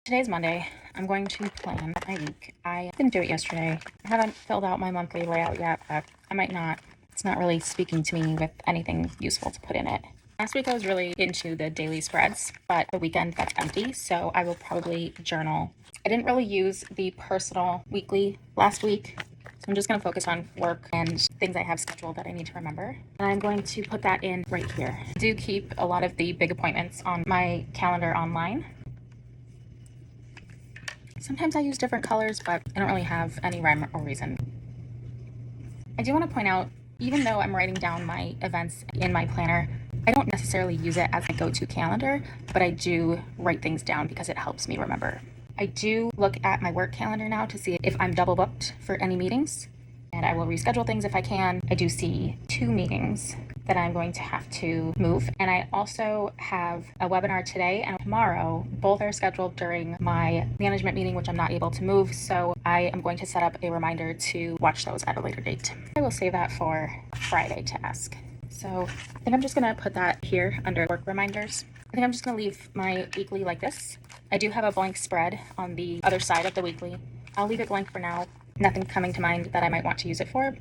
Today's Monday. I'm going to plan my week. I didn't do it yesterday. I haven't filled out my monthly layout yet, but I might not. It's not really speaking to me with anything useful to put in it. Last week I was really into the daily spreads, but the weekend that's empty, so I will probably journal. I didn't really use the personal weekly last week, so I'm just going to focus on work and things I have scheduled that I need to remember. And I'm going to put that in right here. I do keep a lot of the big appointments on my calendar online. Sometimes I use different colors, but I don't really have any rhyme or reason. I do want to point out, even though I'm writing down my events in my planner, I don't necessarily use it as my go-to calendar, but I do write things down because it helps me remember. I do look at my work calendar now to see if I'm double booked for any meetings, and I will reschedule things if I can. I do see 2 meetings that I'm going to have to move. And I also have a webinar today and tomorrow. Both are scheduled during my management meeting, which I'm not able to move. So I am going to set up a reminder to watch those at a later date. I will save that for Friday task. So I think I'm just going to put that here under work reminders. I think I'm just going to leave my weekly like this. I do have a blank spread on the other side of the weekly. I'll leave it blank for now. Nothing coming to mind that I might want to use it for,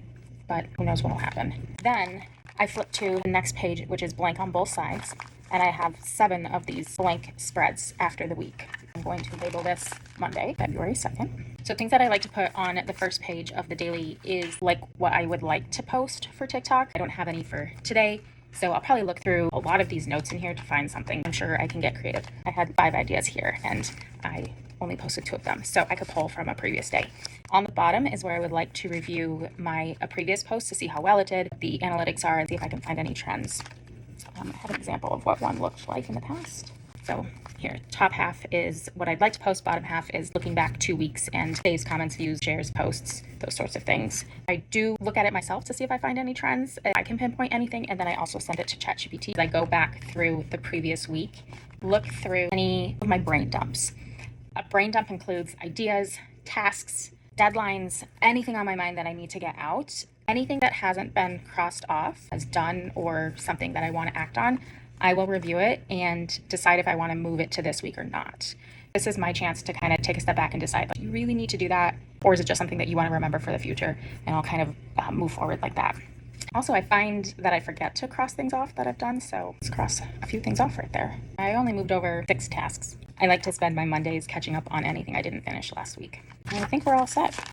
but who knows what will happen. Then I flip to the next page, which is blank on both sides, and I have 7 of these blank spreads after the week. I'm going to label this Monday, February 2nd. So things that I like to put on the first page of the daily is like what I would like to post for TikTok. I don't have any for today, so I'll probably look through a lot of these notes in here to find something. I'm sure I can get creative. I had 5 ideas here, and I only posted 2 of them, so I could pull from a previous day. On the bottom is where I would like to review my previous post to see how well it did, the analytics are, and see if I can find any trends. I have an example of what one looked like in the past. So here, top half is what I'd like to post, bottom half is looking back 2 weeks and saves, comments, views, shares, posts, those sorts of things. I do look at it myself to see if I find any trends. I can pinpoint anything, and then I also send it to ChatGPT. I go back through the previous week, look through any of my brain dumps. A brain dump includes ideas, tasks, deadlines, anything on my mind that I need to get out. Anything that hasn't been crossed off as done or something that I want to act on, I will review it and decide if I want to move it to this week or not. This is my chance to kind of take a step back and decide, do you really need to do that? Or is it just something that you want to remember for the future? And I'll kind of move forward like that. Also, I find that I forget to cross things off that I've done, so let's cross a few things off right there. I only moved over 6 tasks. I like to spend my Mondays catching up on anything I didn't finish last week. And I think we're all set.